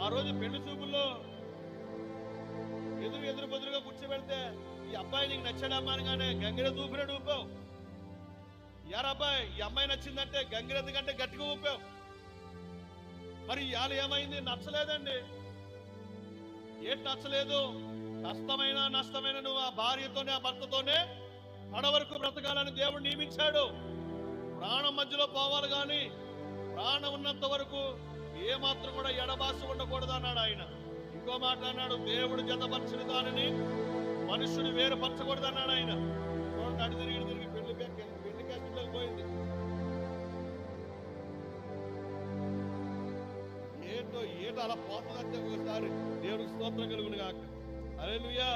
ఆ రోజు పెళ్లి చూపుల్లో ఎదురు బెదురుగా కూర్చోబెడితే ఈ అబ్బాయి నీకు నచ్చాడమ్మా అనగానే గంగిర దూపినట్టు ఊపావు. యారబ్బాయి ఈ అమ్మాయి నచ్చిందంటే గంగిర ఎందుకంటే గట్టిగా ఊపావు. మరి ఇవాళ ఏమైంది? నచ్చలేదండి. ఏంటి నచ్చలేదు? కష్టమైన నష్టమైన నువ్వు ఆ భార్యతోనే ఆ భర్తతోనే కడ వరకు బ్రతకాలని దేవుడు నియమించాడు. ప్రాణం మధ్యలో పోవాలి కానీ ప్రాణం ఉన్నంత వరకు ఏమాత్రం కూడా ఎడబాసి ఉండకూడదు అన్నాడు ఆయన. ఇంకో మాట అన్నాడు, దేవుడు జతపరచిన దానిని మనుషుని వేరుపరచకూడదు అన్నాడు ఆయన. అటు తిరిగి పెళ్లి కేసులోకి పోయింది. ఏటో అలా పోతుందంటే ఒకసారి దేవుడికి స్తోత్రం కలుగును గాక. హల్లెలూయా.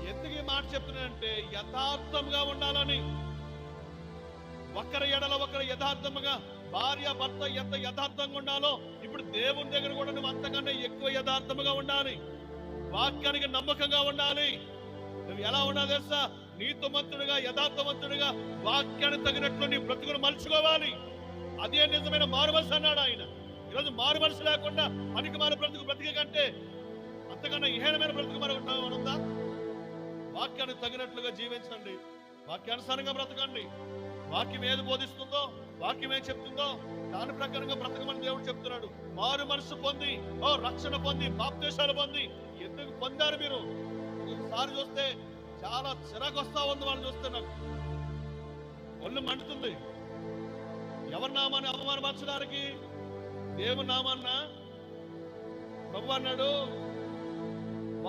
ఎందుకు ఈ మాట చెప్తున్నానంటే యథార్థంగా ఉండాలని. ఒకరి ఎడల ఒకరు యథార్థంగా, భార్య భర్త ఎంత యథార్థంగా ఉండాలో ఇప్పుడు దేవుని దగ్గర కూడా నువ్వు అంతకన్నా ఎక్కువ యథార్థంగా ఉండాలి. వాక్యానికి నమ్మకంగా ఉండాలి. నువ్వు ఎలా ఉండాలి తెలుసా? నీతిమంతుడిగా యథార్థవంతుడిగా వాక్యానికి తగినట్లు నీ బ్రతుకును మలుచుకోవాలి. అదే నిజమైన మారు మనసు అన్నాడు ఆయన. ఈరోజు మారు మనసు లేకుండా పనికి మారు బ్రతికే కంటే అంతకన్నా ఇహేనమైన బ్రతుకు మరొకటి ఉందా? వాక్యానికి తగినట్లుగా జీవించండి, వాక్యానుసారంగా బ్రతకండి. వాక్యం ఏది బోధిస్తుందో, వాక్యం ఏం చెప్తుందో దాని ప్రకారంగా బ్రతకమని దేవుడు చెప్తున్నాడు. మారు మనసు పొంది, రక్షణ పొంది, బాప్తిసాలు పొంది. ఎందుకు పొందారు మీరు? ఒకసారి చూస్తే చాలా చిరాకు వస్తా ఉంది వాళ్ళు చూస్తే. నాకు ఒళ్ళు మండుతుంది. ఎవరి నామాన్ని అవమానపరచడానికి? దేవుని నామాన్న. ప్రభు అన్నాడు,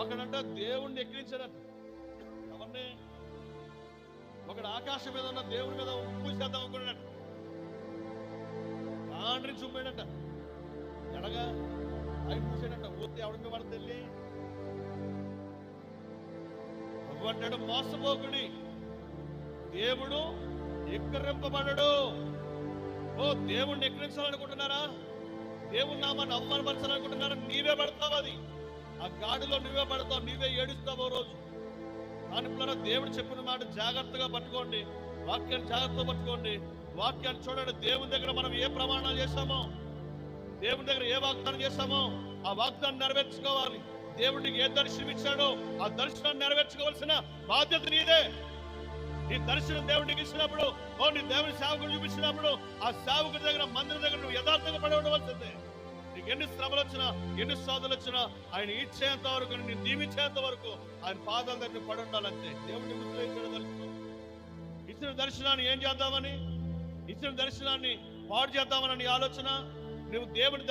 ఒకడంట దేవుణ్ణి ఎక్కిరించాడట. ఎవరిని? ఒకడు ఆకాశం మీద ఉన్న దేవుడి మీద ఉప్పు చేద్దాం అనుకున్నాడట. ఆండ్రి చూపాడట. ఎడగా ఆయన చూసాడట. ఊతే ఎవడి మీద పడతెళ్ళి ప్రభు అంటాడు, మోసపోకుడి, దేవుడు ఎక్కరింపబడడు. దేవుణ్ణి ఎక్కిరించాలనుకుంటున్నారా? దేవుని నామాన్ని అవమానపరచాలనుకుంటున్నారా? నీవే పడతావు. అది ఆ గాడిలో నువ్వే పడతావు, నీవే ఏడుస్తావు రోజు. కానీ దేవుడు చెప్పిన మాట జాగ్రత్తగా పట్టుకోండి. వాక్యాన్ని జాగ్రత్తగా పట్టుకోండి. వాక్యాన్ని చూడండి. దేవుని దగ్గర మనం ఏ ప్రమాణాలు చేస్తామో, దేవుని దగ్గర ఏ వాగ్దానం చేస్తామో ఆ వాగ్దానం నెరవేర్చుకోవాలి. దేవుడికి ఏ దర్శనం ఇచ్చాడో ఆ దర్శనాన్ని నెరవేర్చుకోవాల్సిన బాధ్యత నీదే. నీ దర్శనం దేవుడికి ఇచ్చినప్పుడు, నీ దేవుని సేవకుడు చూపించినప్పుడు ఆ సేవకుడి దగ్గర, మందిరం దగ్గర నువ్వు యథార్థంగా పడి ఉండవలసిందే. నీకు ఎన్ని శ్రమలు వచ్చినా, ఎన్ని శోధనలు వచ్చినా ఆయన ఇచ్చేంత వరకు, నేను దీవించేంత వరకు ఆయన పాదాల దగ్గర పడి ఉండాలంతే. దేవుడిని ఇచ్చిన దర్శనం, ఇచ్చిన దర్శనాన్ని ఏం చేద్దామని, ఇచ్చిన దర్శనాన్ని పాడు చేద్దామని ఆలోచన. నువ్వు దేవుని